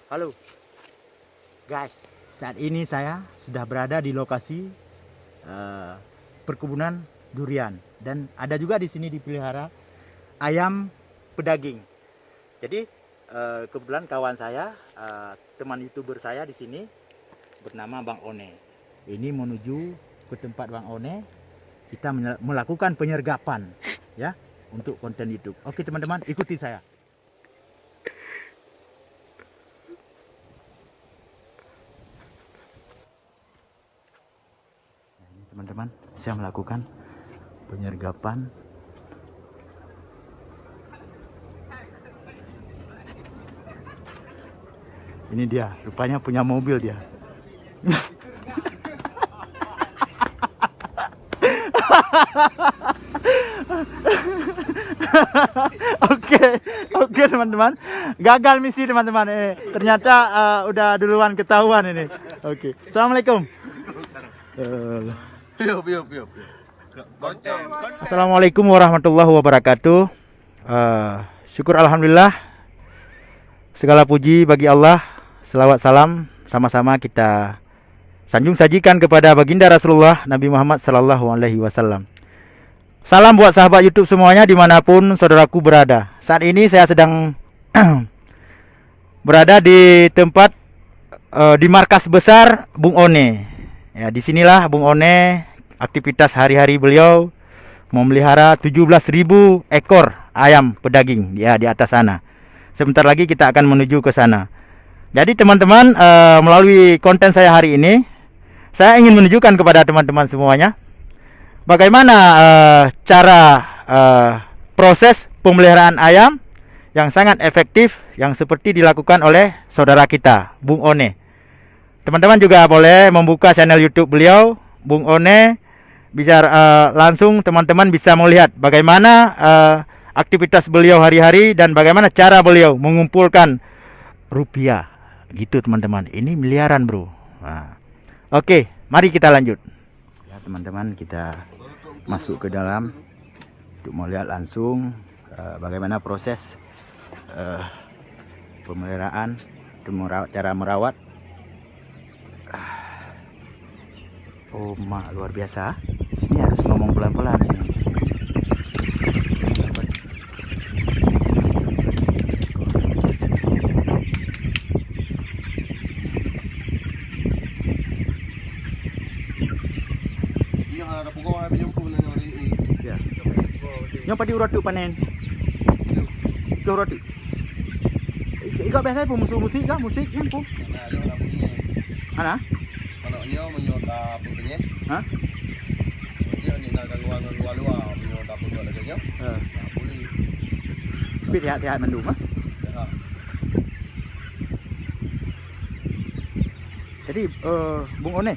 Halo guys, saat ini saya sudah berada di lokasi perkebunan durian dan ada juga di sini dipelihara ayam pedaging. Jadi kebetulan kawan saya, teman YouTuber saya di sini bernama Bang One. Ini menuju ke tempat Bang One, kita melakukan penyergapan ya untuk konten YouTube. Oke teman-teman, ikuti saya. Teman-teman, saya melakukan penyergapan. Ini dia, rupanya punya mobil dia. Oke teman-teman, gagal misi teman-teman. Ternyata udah duluan ketahuan ini. Oke, assalamualaikum. Assalamualaikum warahmatullahi wabarakatuh. Syukur alhamdulillah, segala puji bagi Allah. Selawat salam sama-sama kita sanjung sajikan kepada baginda Rasulullah Nabi Muhammad sallallahu alaihi wasallam. Salam buat sahabat YouTube semuanya dimanapun saudaraku berada. Saat ini saya sedang berada di tempat di markas besar Bung One. Ya, disinilah Bung One, aktivitas hari-hari beliau memelihara 17.000 ekor ayam pedaging ya di atas sana. Sebentar lagi kita akan menuju ke sana. Jadi teman-teman, melalui konten saya hari ini, saya ingin menunjukkan kepada teman-teman semuanya bagaimana cara proses pemeliharaan ayam yang sangat efektif yang seperti dilakukan oleh saudara kita, Bung One. Teman-teman juga boleh membuka channel YouTube beliau, Bung One, biar langsung teman-teman bisa melihat bagaimana aktivitas beliau hari-hari dan bagaimana cara beliau mengumpulkan rupiah. Gitu teman-teman, ini miliaran bro. Nah, oke, mari kita lanjut. Ya teman-teman, kita masuk ke dalam untuk melihat langsung bagaimana proses pemeliharaan, cara merawat. Oh mak, luar biasa. Sini harus ngomong pelan-pelan ini. Ya. Yang padi urat tu panen. Ke urat tu. Ikak biasa pun musik kah? Musik yang pun. Mana? Anaknya menyota punya. Hah? Dia ni nak luar menyota punya lagi nya. Boleh. Tapi hati-hati mendung ah. Ya. Jadi Bung One,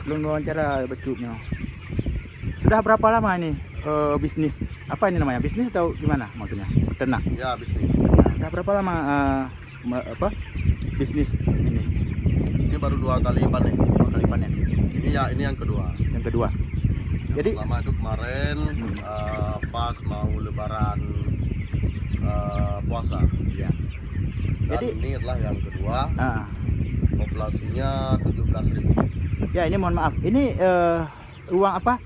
sebelum wawancara becuknya, sudah berapa lama ini bisnis? Apa ini namanya? Bisnis atau gimana maksudnya? Ternak? Ya, bisnis. Sudah berapa lama bisnis ini? Ini baru 2 kali panen. 2 kali panen. Ini yang kedua. Yang kedua. Jadi pertama itu kemarin pas mau lebaran puasa. ya. Dan Jadi ini adalah yang kedua. Populasinya 17.000. ya ini mohon maaf. Ini uang apa?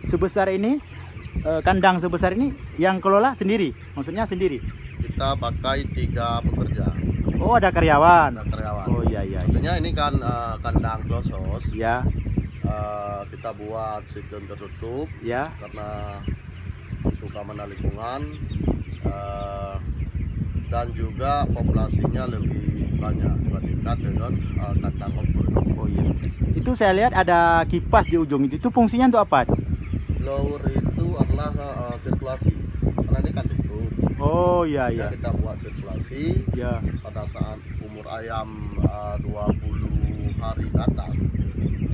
Sebesar ini kandang sebesar ini yang kelola sendiri. Maksudnya sendiri. Kita pakai 3 pekerja. Oh, ada karyawan. Ada karyawan. Oh iya. Maksudnya ini kan kandang close. Ya. Kita buat sistem tertutup Ya. karena untuk keamanan lingkungan dan juga populasinya lebih banyak dibandingkan dengan kandang open. Oh iya. Itu saya lihat ada kipas di ujung itu. Itu fungsinya untuk apa? Blower itu adalah sirkulasi. Karena ini kan tutup. Oh iya. Ya, kita buat sirkulasi. Ya. Pada saat umur ayam 20 hari ke atas,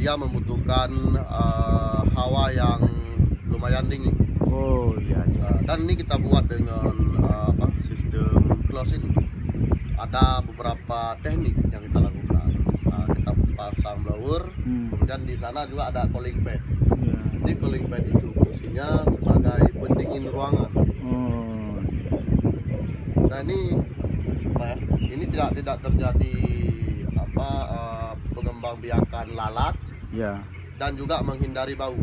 dia membutuhkan hawa yang lumayan dingin. Oh iya. Dan ini kita buat dengan sistem close ini. Ada beberapa teknik yang kita lakukan. Kita pasang blower, kemudian di sana juga ada cooling pad. Ya. Jadi cooling pad itu fungsinya sebagai pendingin ruangan. Oh. Nah ini apa ya, ini tidak terjadi apa pengembangbiakan lalat Ya. dan juga menghindari bau.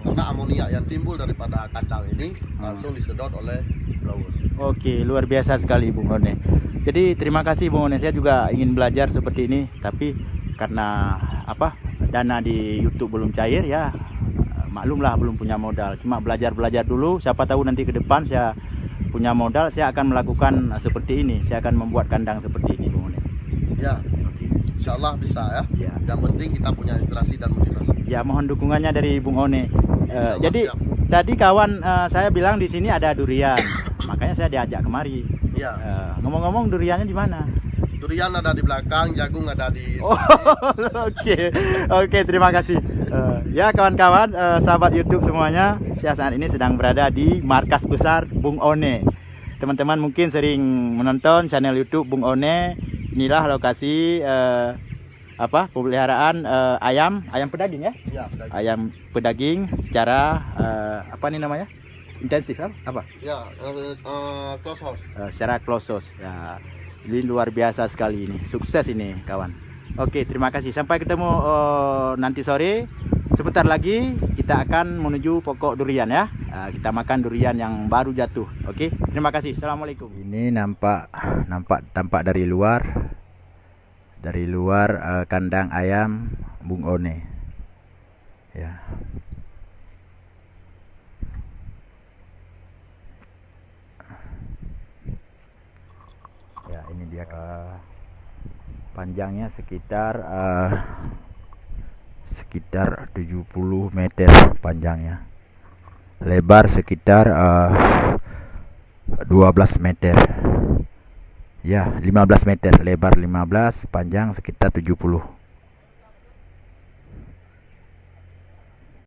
Karena amoniak yang timbul daripada kandang ini langsung disedot oleh blower. Oke, luar biasa sekali Bung One. Jadi terima kasih Bung One. Saya juga ingin belajar seperti ini, tapi karena apa, dana di YouTube belum cair ya, maklumlah belum punya modal. Cuma belajar dulu. Siapa tahu nanti ke depan saya punya modal, saya akan melakukan seperti ini. Saya akan membuat kandang seperti ini Bung One. Ya, insya Allah bisa ya. Ya. Yang penting kita punya inspirasi dan motivasi. Ya, mohon dukungannya dari Bung One. Insya Allah Jadi siap. tadi kawan saya bilang di sini ada durian, makanya saya diajak kemari. Iya. Ngomong-ngomong duriannya di mana? Durian ada di belakang, jagung ada di Oh, oke, terima kasih. Ya kawan-kawan, sahabat YouTube semuanya, saya saat ini sedang berada di markas besar Bung One. Teman-teman mungkin sering menonton channel YouTube Bung One. Inilah lokasi pemeliharaan ayam pedaging ya. Iya, sudah. Ayam pedaging secara apa nih namanya? Intensif apa? Ya, close house. Secara close house. Ya, ini luar biasa sekali ini. Sukses ini kawan. Oke, terima kasih. Sampai ketemu nanti sore. Sebentar lagi kita akan menuju pokok durian ya. Kita makan durian yang baru jatuh. Oke, terima kasih. Assalamualaikum. Ini nampak dari luar. Dari luar kandang ayam Bung One. Ya. Ya, ini dia panjangnya sekitar 70 meter panjangnya. Lebar sekitar 12 meter. Ya, 15 meter, lebar 15, panjang sekitar 70.